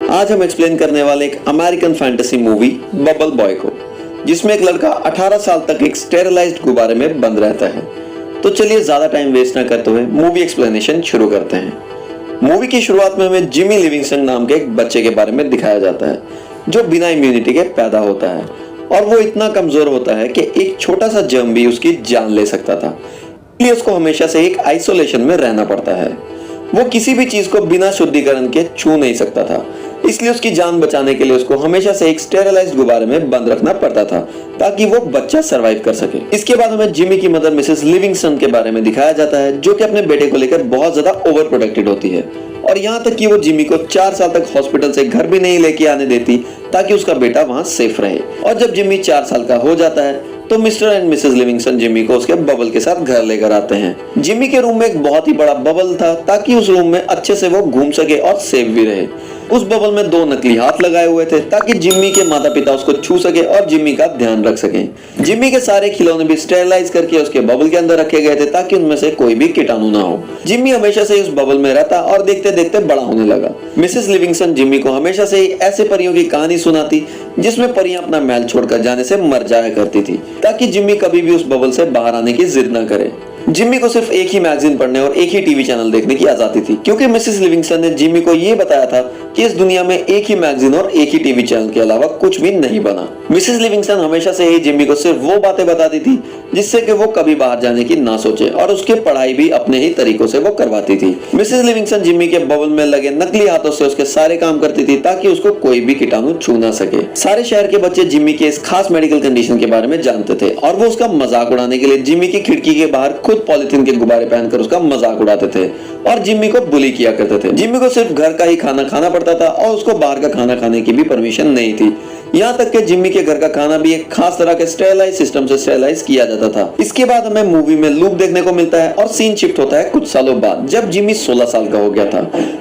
आज हम एक्सप्लेन करने वाले एक American fantasy movie bubble boy को, जिसमें एक लड़का 18 साल तक एक स्टेरिलाइज्ड गुब्बारे में बंद रहता है। तो चलिए ज्यादा टाइम वेस्ट न करते हुए मूवी एक्सप्लेनेशन शुरू करते हैं। मूवी की शुरुआत में हमें जिमी लिविंगस्टन नाम के एक बच्चे के बारे में दिखाया जाता है, जो बिना इम्यूनिटी के पैदा होता है और वो इतना कमजोर होता है कि एक छोटा सा जर्म भी उसकी जान ले सकता था। इसलिए उसको हमेशा से एक आइसोलेशन में रहना पड़ता है। वो किसी भी चीज को बिना शुद्धिकरण के छू नहीं सकता था, इसलिए उसकी जान बचाने के लिए उसको हमेशा से एक स्टेरिलाइज्ड गुब्बारे में बंद रखना पड़ता था ताकि वो बच्चा सरवाइव कर सके। इसके बाद हमें जिमी की मदर मिसेस लिविंगस्टन के बारे में दिखाया जाता है, जो कि अपने बेटे को लेकर बहुत ज्यादा ओवर प्रोटेक्टेड होती है और यहाँ तक कि वो जिमी को 4 साल तक हॉस्पिटल से घर भी नहीं लेके आने देती ताकि उसका बेटा वहाँ सेफ रहे। और जब जिमी 4 साल का हो जाता है तो mister and Mrs Livingstone Jimmy को उसके बबल के साथ घर लेकर आते हैं। जिमी के रूम में एक बहुत ही बड़ा बबल था ताकि उस रूम में अच्छे से वो घूम सके और सेफ भी रहे। उस बबल में 2 नकली हाथ लगाए हुए थे ताकि जिमी के माता पिता उसको छू सके और जिमी का ध्यान रख सकें। जिमी के सारे खिलौने भी स्टेरिलाइज करके उसके बबल के अंदर रखे गए थे ताकि उनमें से कोई भी कीटाणु ना हो। जिमी हमेशा से उस बबल में रहता और देखते देखते बड़ा होने लगा। मिसेस लिविंगस्टन जिमी को हमेशा से ऐसे परियों की कहानी सुनाती जिसमें परियां अपना महल छोड़कर जाने से मर जाया करती थी ताकि जिमी कभी भी उस बबल से बाहर आने की जिद न करे। जिमी को सिर्फ एक ही मैगजीन पढ़ने और एक ही टीवी चैनल देखने की आजादी थी, क्योंकि मिसेस लिविंगस्टन ने जिमी को यह बताया था कि इस दुनिया में एक ही मैगजीन और एक ही टीवी चैनल के अलावा कुछ भी नहीं बना। मिसेस लिविंगस्टन हमेशा से ही जिमी को सिर्फ वो बातें बताती थी जिससे कि वो कभी बाहर जाने की ना सोचे और उसकी पढ़ाई भी अपने ही तरीकों से वो करवाती थी। मिसेस लिविंगस्टन जिमी के बबल में लगे नकली हाथों से उसके सारे काम करती थी ताकि उसको कोई भी कीटाणु छू ना सके। सारे शहर के बच्चे जिमी के इस खास मेडिकल कंडीशन के बारे में जानते थे और वो उसका मजाक उड़ाने के लिए जिमी की खिड़की के बाहर खुद पॉलिथीन के गुब्बारे पहनकर उसका मजाक उड़ाते थे और जिमी को बुली किया करते थे। जिमी को सिर्फ घर का ही खाना खाना पड़ता था और उसको बाहर का खाना खाने की भी परमिशन नहीं थी। यहाँ तक कि जिमी के घर का खाना भी एक खास तरह के स्टेरिलाइज सिस्टम से स्टेरिलाइज किया जाता था। इसके बाद हमें मूवी में लूप देखने को मिलता है और सीन शिफ्ट होता है कुछ सालों बाद, जब जिमी 16 साल का हो गया था।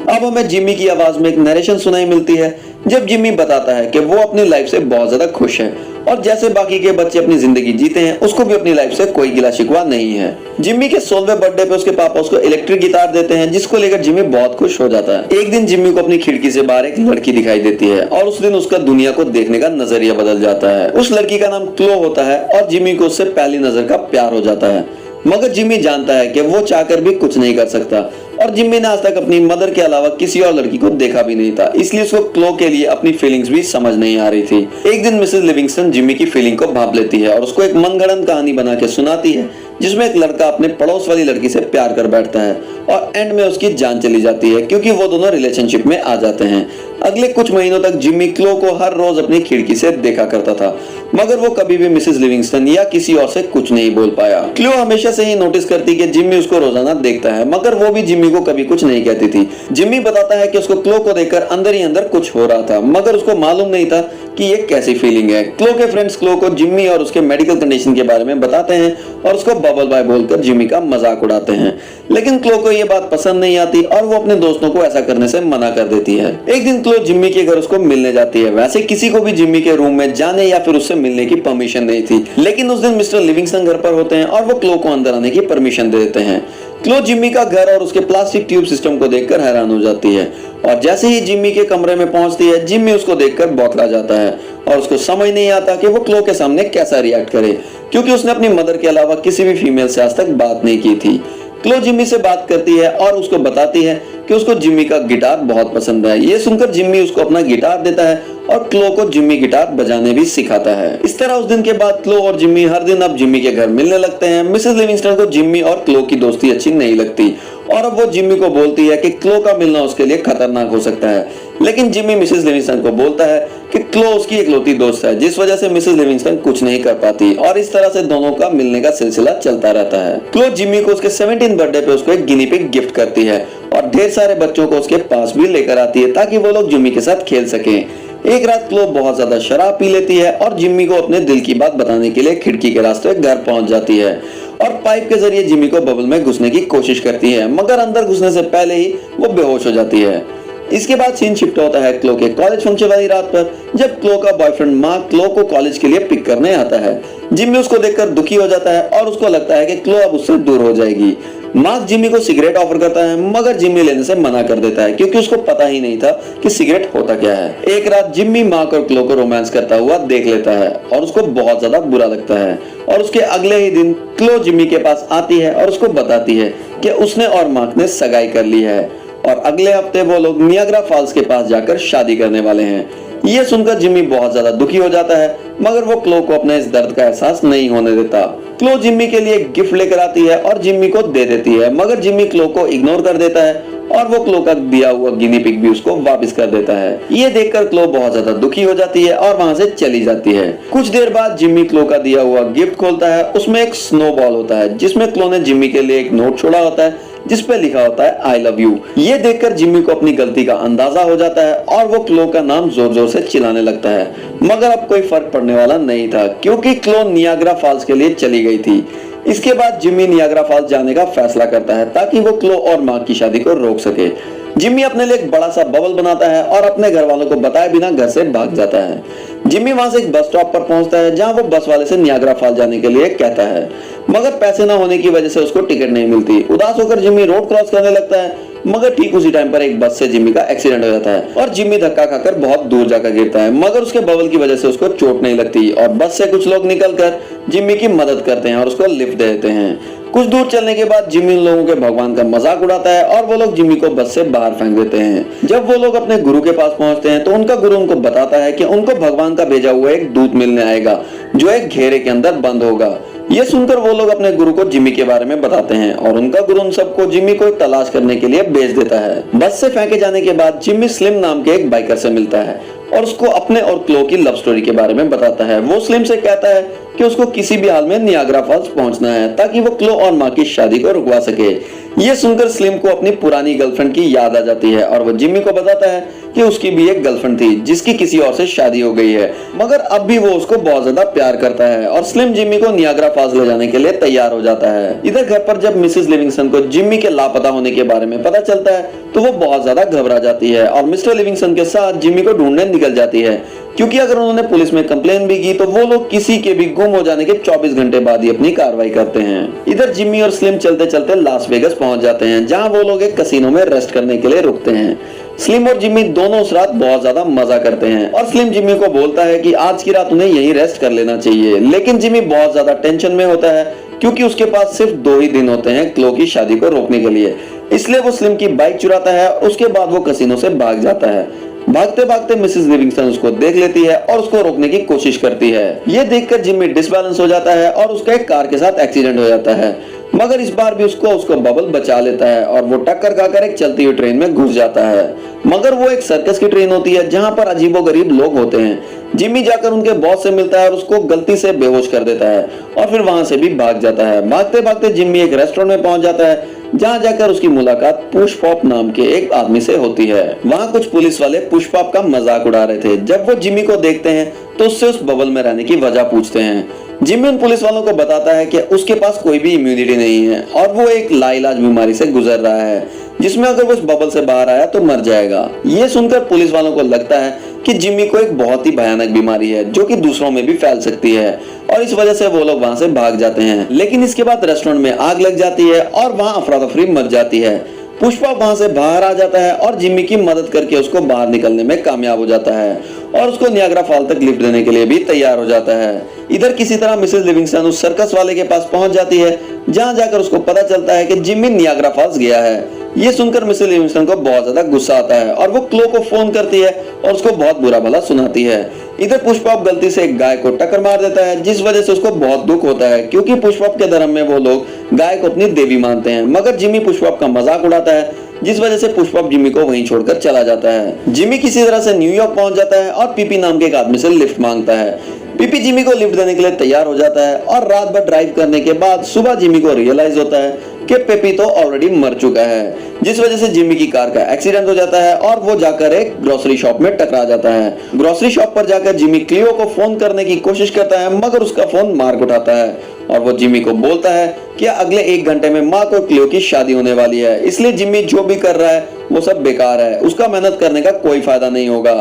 अब हमें जिमी की आवाज में एक नरेशन सुनाई मिलती है जब जिमी बताता है कि वो अपनी लाइफ से बहुत ज्यादा खुश है और जैसे बाकी के बच्चे अपनी जिंदगी जीते हैं उसको भी अपनी लाइफ से कोई गिला शिकवा नहीं है। जिमी के 16वें बर्थडे पे उसके पापा उसको इलेक्ट्रिक गिटार देते हैं, जिसको लेकर जिमी बहुत खुश हो जाता है। एक दिन जिमी को अपनी खिड़की से बाहर एक लड़की दिखाई देती है और उस दिन उसका दुनिया को देखने का नजरिया बदल जाता है। उस लड़की का नाम क्लो होता है और जिमी को उससे पहली नजर का प्यार हो जाता है, मगर जिमी जानता है कि वो चाहकर भी कुछ नहीं कर सकता और जिमी ने आज तक अपनी मदर के अलावा किसी और लड़की को देखा भी नहीं था, इसलिए उसको क्लो के लिए अपनी फीलिंग्स भी समझ नहीं आ रही थी। एक दिन मिसेस लिविंगस्टन जिमी की फीलिंग को भांप लेती है और उसको एक मनगढ़ंत कहानी बना के सुनाती है जिसमें एक लड़का अपने पड़ोस वाली लड़की से प्यार कर बैठता है और एंड में उसकी जान चली जाती है क्योंकि वो दोनों रिलेशनशिप में आ जाते हैं। अगले कुछ महीनों तक जिमी क्लो को हर रोज अपनी खिड़की से देखा करता था, मगर वो कभी भी मिसेस लिविंगस्टन या किसी और से कुछ नहीं बोल पाया। क्लो हमेशा से ही नोटिस करती कि जिमी उसको रोजाना देखता है, मगर वो भी जिमी को कभी कुछ नहीं कहती थी। जिमी बताता है कि उसको क्लो को देखकर अंदर ही अंदर कुछ हो रहा था, मगर उसको मालूम नहीं था कि ये कैसी फीलिंग है। क्लो के फ्रेंड्स क्लो को जिमी और उसके मेडिकल कंडीशन के बारे में बताते हैं और उसको बबल बॉय बोलकर जिमी का मजाक उड़ाते हैं, लेकिन क्लो को ये बात पसंद नहीं आती और वो अपने दोस्तों को ऐसा करने से मना कर देती है। एक दिन क्लो जिमी के घर उसको मिलने जाती है। वैसे किसी को भी जिमी के रूम में जाने या फिर उससे मिलने की परमिशन नहीं थी, लेकिन उस दिन मिस्टर लिविंगस्टन घर पर होते हैं और वो क्लो को अंदर आने की परमिशन दे देते हैं। क्लो जिमी का घर और उसके प्लास्टिक ट्यूब सिस्टम को देखकर हैरान हो जाती है और जैसे ही जिमी के कमरे में पहुंचती है, जिमी उसको देखकर बौखला जाता है और उसको समझ नहीं आता कि वो क्लो के सामने कैसा रिएक्ट करे, क्योंकि उसने अपनी मदर के अलावा किसी भी फीमेल से आज तक बात नहीं की थी। क्लो जिमी से बात करती है और उसको बताती है कि उसको जिमी का गिटार बहुत पसंद है। ये सुनकर जिमी उसको अपना गिटार देता है और क्लो को जिमी गिटार बजाने भी सिखाता है। इस तरह उस दिन के बाद क्लो और जिमी हर दिन अब जिमी के घर मिलने लगते हैं। मिसेस लिविंगस्टन को जिमी और क्लो की दोस्ती अच्छी नहीं लगती और अब वो जिमी को बोलती है कि क्लो का मिलना उसके लिए खतरनाक हो सकता है, लेकिन जिमी मिसेस लिविंगस्टन को बोलता है कि क्लो उसकी इकलौती दोस्त है, जिस वजह से मिसेस लिविंगस्टन कुछ नहीं कर पाती और इस तरह से दोनों का मिलने का सिलसिला चलता रहता है। क्लो जिमी को उसके 17th बर्थडे पे उसको एक गिनी पिग गिफ्ट करती है और ढेर सारे बच्चों को उसके पास भी लेकर आती है ताकि वो लोग जिमी के साथ खेल सकें। एक रात क्लो बहुत ज्यादा शराब पी लेती है और जिमी को अपने दिल की बात बताने के लिए खिड़की के रास्ते घर पहुंच जाती है और पाइप के जरिए जिमी को बबल में घुसने की कोशिश करती है, मगर अंदर घुसने से पहले ही वो बेहोश हो जाती है। इसके बाद सीन शिफ्ट होता है क्लो के कॉलेज फंक्शन वाली रात पर, जब क्लो का बॉयफ्रेंड मार्क क्लो को कॉलेज के लिए पिक करने आता है। जिमी उसको देखकर दुखी हो जाता है और उसको लगता है कि क्लो अब उससे दूर हो जाएगी। मार्क जिम्मी को सिगरेट ऑफर करता है मगर जिम्मी लेने से मना कर देता है क्योंकि उसको पता ही नहीं था कि सिगरेट होता क्या है। एक रात जिम्मी मार्क और क्लो को रोमांस करता हुआ देख लेता है और उसको बहुत ज्यादा बुरा लगता है और उसके अगले ही दिन क्लो जिम्मी के पास आती है और उसको बताती है कि उसने और मार्क ने सगाई कर ली है और अगले हफ्ते वो लोग नियाग्रा फॉल्स के पास जाकर शादी करने वाले हैं। ये सुनकर जिम्मी बहुत ज्यादा दुखी हो जाता है मगर वो क्लो को अपने इस दर्द का एहसास नहीं होने देता। क्लो जिम्मी के लिए एक गिफ्ट लेकर आती है और जिम्मी को दे देती है मगर जिम्मी क्लो को इग्नोर कर देता है और वो क्लो का दिया हुआ गिनी पिग भी उसको वापस कर देता है। ये देखकर क्लो बहुत ज्यादा दुखी हो जाती है और वहां से चली जाती है। कुछ देर बाद जिम्मी क्लो का दिया हुआ गिफ्ट खोलता है। उसमें एक स्नोबॉल होता है जिसमें क्लो ने जिम्मी के लिए एक नोट छोड़ा होता है जिसपे लिखा होता है आई लव यू। ये देखकर जिम्मी को अपनी गलती का अंदाजा हो जाता है और वो क्लो का नाम जोर जोर से चिल्लाने लगता है मगर अब कोई फर्क पड़ने वाला नहीं था क्योंकि क्लो नियाग्रा फॉल्स के लिए चली गई थी। इसके बाद जिम्मी नियाग्रा फॉल्स जाने का फैसला करता है ताकि वो क्लो और मार्क की शादी को रोक सके। जिम्मी अपने लिए एक बड़ा सा बबल बनाता है और अपने घर वालों को बताए बिना घर से भाग जाता है। जिम्मी वहां से एक बस स्टॉप पर पहुंचता है जहां वो बस वाले से नियाग्रा फॉल्स जाने के लिए कहता है मगर पैसे न होने की वजह से उसको टिकट नहीं मिलती। उदास होकर जिम्मी रोड क्रॉस करने लगता है मगर ठीक उसी टाइम पर एक बस से जिम्मी का एक्सीडेंट हो जाता है और जिम्मी धक्का खाकर बहुत दूर जाकर गिरता है मगर उसके बबल की वजह से उसको चोट नहीं लगती और बस से कुछ लोग निकलकर जिम्मी की मदद करते हैं और उसको लिफ्ट दे देते हैं। कुछ दूर चलने के बाद जिम्मी उन लोगों के भगवान का मजाक उड़ाता है और वो लोग जिम्मी को बस से बाहर फेंक देते हैं। जब वो लोग अपने गुरु के पास पहुंचते हैं तो उनका गुरु उनको बताता है कि उनको भगवान का भेजा हुआ एक दूत मिलने आएगा जो एक घेरे के अंदर बंद होगा। ये सुनकर वो लोग अपने गुरु को जिम्मी के बारे में बताते हैं और उनका गुरु उन सबको जिम्मी को तलाश करने के लिए भेज देता है। बस से फेंके जाने के बाद जिम्मी स्लिम नाम के एक बाइकर से मिलता है और उसको अपने और क्लो की लव स्टोरी के बारे में बताता है। वो स्लिम से कहता है कि उसको किसी भी हाल में नियाग्रा फॉल्स पहुंचना है ताकि वो क्लो और मार्क की शादी को रुकवा सके। ये सुनकर स्लिम को अपनी पुरानी गर्लफ्रेंड की याद आ जाती है और वो जिम्मी को बताता है कि उसकी भी एक गर्लफ्रेंड थी जिसकी किसी और से शादी हो गई है मगर अब भी वो उसको बहुत ज्यादा प्यार करता है और स्लिम जिम्मी को नियाग्रा फॉल्स ले जाने के लिए तैयार हो जाता है। इधर घर पर जब मिसेस लिविंगस्टन को जिम्मी के लापता होने के बारे में पता चलता है तो वो बहुत ज्यादा घबरा जाती है और मिस्टर लिविंगस्टन के साथ जिम्मी को ढूंढने निकल जाती है क्योंकि अगर उन्होंने पुलिस में कंप्लेन भी की तो वो लोग किसी के भी गुम हो जाने के 24 घंटे बाद ही अपनी कार्रवाई करते हैं। इधर जिम्मी और स्लिम चलते चलते लास वेगस पहुंच जाते हैं जहां वो लोग एक कसिनो में रेस्ट करने के लिए रुकते हैं। स्लिम और जिम्मी दोनों उस रात बहुत ज्यादा मजा करते हैं और स्लिम जिम्मी को बोलता है कि आज की रात उन्हें यहीं रेस्ट कर लेना चाहिए लेकिन जिम्मी बहुत ज्यादा टेंशन में होता है क्योंकि उसके पास सिर्फ 2 ही दिन होते हैं क्लो की शादी को रोकने के लिए। इसलिए वो स्लिम की बाइक चुराता है। उसके बाद वो कसिनो से भाग जाता है। भागते भागते मिसेस लिविंगस्टन उसको देख लेती है और उसको रोकने की कोशिश करती है। ये देखकर जिम्मी डिसबैलेंस हो जाता है और उसका एक कार के साथ एक्सीडेंट हो जाता है मगर इस बार भी उसको बबल बचा लेता है और वो टक्कर खाकर एक चलती हुई ट्रेन में घुस जाता है मगर वो एक सर्कस की ट्रेन होती है जहां पर अजीबोगरीब लोग होते हैं। जिम्मी जाकर उनके बॉस से मिलता है और उसको गलती से बेहोश कर देता है और फिर वहां से भी भाग जाता है। भागते भागते जिम्मी एक रेस्टोरेंट में पहुंच जाता है जहां जाकर उसकी मुलाकात पुष्पॉप नाम के एक आदमी से होती है। वहां कुछ पुलिस वाले पुष्पॉप का मजाक उड़ा रहे थे। जब वो जिम्मी को देखते हैं तो उससे उस बबल में रहने की वजह पूछते हैं। जिम्मी उन पुलिस वालों को बताता है कि उसके पास कोई भी इम्यूनिटी नहीं है और वो एक लाइलाज बीमारी से गुजर रहा है जिसमें अगर वो इस बबल से बाहर आया तो मर जाएगा। ये सुनकर पुलिस वालों को लगता है कि जिम्मी को एक बहुत ही भयानक बीमारी है जो कि दूसरों में भी फैल सकती है और इस वजह से वो लोग वहां से भाग जाते हैं। लेकिन इसके बाद रेस्टोरेंट में आग लग जाती है और वहां अफरा तफरी मच जाती है। पुष्पा वहां से बाहर आ जाता है और जिम्मी की मदद करके उसको बाहर निकलने में कामयाब हो जाता है और उसको नियाग्रा फॉल तक लिफ्ट देने के लिए भी तैयार हो जाता है। इधर किसी तरह मिसेस लिविंगस्टन उस सर्कस वाले के पास पहुंच जाती है जहां जाकर उसको पता चलता है कि जिम्मी नियाग्रा फॉल्स गया है। ये सुनकर मिसेस लिविंगस्टन को बहुत ज्यादा गुस्सा आता है और वो क्लो को फोन करती है और उसको बहुत बुरा भला सुनाती है। इधर पुष्पॉप गलती से एक गाय को टक्कर मार देता है जिस वजह से उसको बहुत दुख होता है क्योंकि पुष्पॉप के धर्म में वो लोग गाय को अपनी देवी मानते हैं मगर जिम्मी पुष्पॉप का मजाक उड़ाता है जिस वजह से पुष्पॉप जिम्मी को वहीं छोड़कर चला जाता है। जिम्मी किसी तरह से न्यूयॉर्क पहुंच जाता है और पीपी नाम के एक आदमी से लिफ्ट मांगता है। पीपी जिम्मी को लिफ्ट देने के लिए तैयार हो जाता है और रात भर ड्राइव करने के बाद सुबह जिम्मी को रियलाइज होता है कि पेपी तो ऑलरेडी मर चुका है जिस वजह से जिम्मी की कार का एक्सीडेंट हो जाता है और वो जाकर एक ग्रोसरी शॉप में टकरा जाता है। ग्रोसरी शॉप पर जाकर जिम्मी क्लियो को फोन करने की कोशिश करता है मगर उसका फोन मार्क उठाता है और वो जिम्मी को बोलता है कि अगले 1 घंटे में मार्क और क्लियो की शादी होने वाली है इसलिए जिम्मी जो भी कर रहा है वो सब बेकार है, उसका मेहनत करने का कोई फायदा नहीं होगा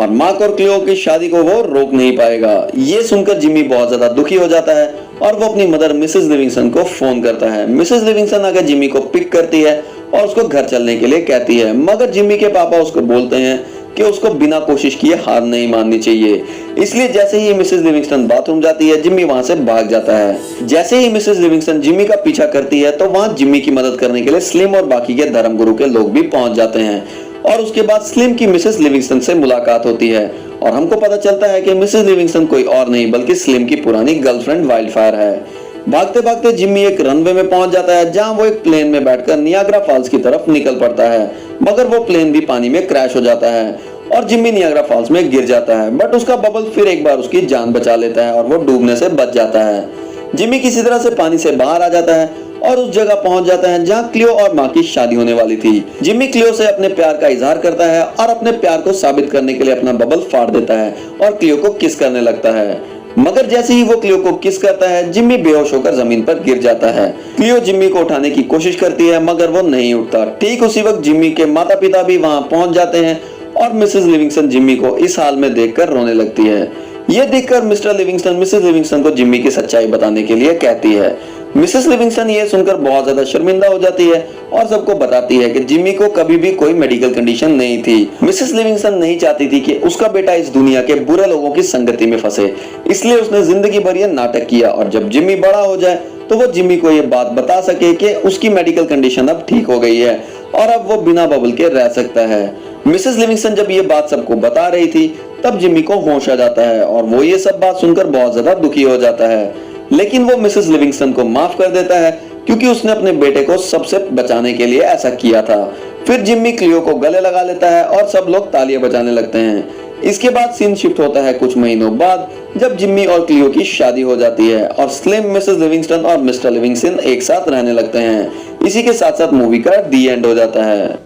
और मार्क और क्लियो की शादी को वो रोक नहीं पाएगा। ये सुनकर जिम्मी बहुत ज्यादा दुखी हो जाता है और वो अपनी मदर मिसेस लिविंगस्टन को फोन करता है। मिसेस लिविंगस्टन आकर जिमी को पिक करती है और उसको घर चलने के लिए कहती है, मगर जिमी के पापा उसको बोलते हैं कि उसको बिना कोशिश किए हार नहीं माननी चाहिए। इसलिए जैसे ही मिसेस लिविंगस्टन बाथरूम जाती है, जिमी वहां से भाग जाता है। जैसे ही मिसेस लिविंगस्टन जिमी का पीछा करती है तो वहां जिमी की मदद करने के लिए स्लिम और बाकी के धर्मगुरु के लोग भी पहुंच जाते हैं और उसके बाद स्लिम की मिसेस लिविंगस्टन से मुलाकात होती है और हमको पता चलता है कि मिसेस लिविंगस्टन कोई और नहीं बल्कि स्लिम की पुरानी गर्लफ्रेंड वाइल्डफायर है। भागते भागते जिमी एक रनवे में पहुंच जाता है जहां वो एक प्लेन में बैठकर नियाग्रा फॉल्स की तरफ निकल पड़ता है, मगर वो प्लेन भी पानी में क्रैश हो जाता है और जिमी नियाग्रा फॉल्स में गिर जाता है। बट उसका बबल फिर एक बार उसकी जान बचा लेता है और वो डूबने से बच जाता है। जिमी किसी तरह से पानी से बाहर आ जाता है और उस जगह पहुंच जाता है जहां क्लियो और माँ की शादी होने वाली थी। जिमी क्लियो से अपने प्यार का इजहार करता है और अपने प्यार को साबित करने के लिए अपना बबल फाड़ देता है और क्लियो को किस करने लगता है, मगर जैसे ही वो क्लियो को किस करता है जिमी बेहोश होकर जमीन पर गिर जाता है। क्लियो जिमी को उठाने की कोशिश करती है मगर वो नहीं उठता। ठीक उसी वक्त जिमी के माता पिता भी वहां पहुंच जाते हैं और मिसेस लिविंगस्टन जिमी को इस हाल में देखकर रोने लगती है। ये देखकर मिस्टर लिविंगस्टन मिसेस लिविंगस्टन को जिमी की सच्चाई बताने के लिए कहती है। मिसेस लिविंगस्टन ये सुनकर बहुत ज्यादा शर्मिंदा हो जाती है और सबको बताती है कि जिमी को कभी भी कोई मेडिकल कंडीशन नहीं थी। मिसेस लिविंगस्टन नहीं चाहती थी कि उसका बेटा इस दुनिया के बुरे लोगों की संगति में फंसे, इसलिए उसने जिंदगी भर ये नाटक किया और जब जिमी बड़ा हो जाए तो वो जिमी को ये बात बता सके कि उसकी मेडिकल कंडीशन अब ठीक हो गई है और अब वो बिना बबल के रह सकता है। मिसेस लिविंगस्टन जब ये बात सबको बता रही थी तब जिमी को होश आ जाता है और वो ये सब बात सुनकर बहुत ज्यादा दुखी हो जाता है, लेकिन वो मिसेस लिविंगस्टन को माफ कर देता है क्योंकि उसने अपने बेटे को सबसे बचाने के लिए ऐसा किया था। फिर जिमी क्लियो को गले लगा लेता है और सब लोग तालियां बजाने लगते हैं। इसके बाद सीन शिफ्ट होता है कुछ महीनों बाद जब जिमी और क्लियो की शादी हो जाती है और स्लिम मिसेस लिविंगस्टन और मिस्टर लिविंगस्टन एक साथ रहने लगते हैं। इसी के साथ साथ मूवी का दी एंड हो जाता है।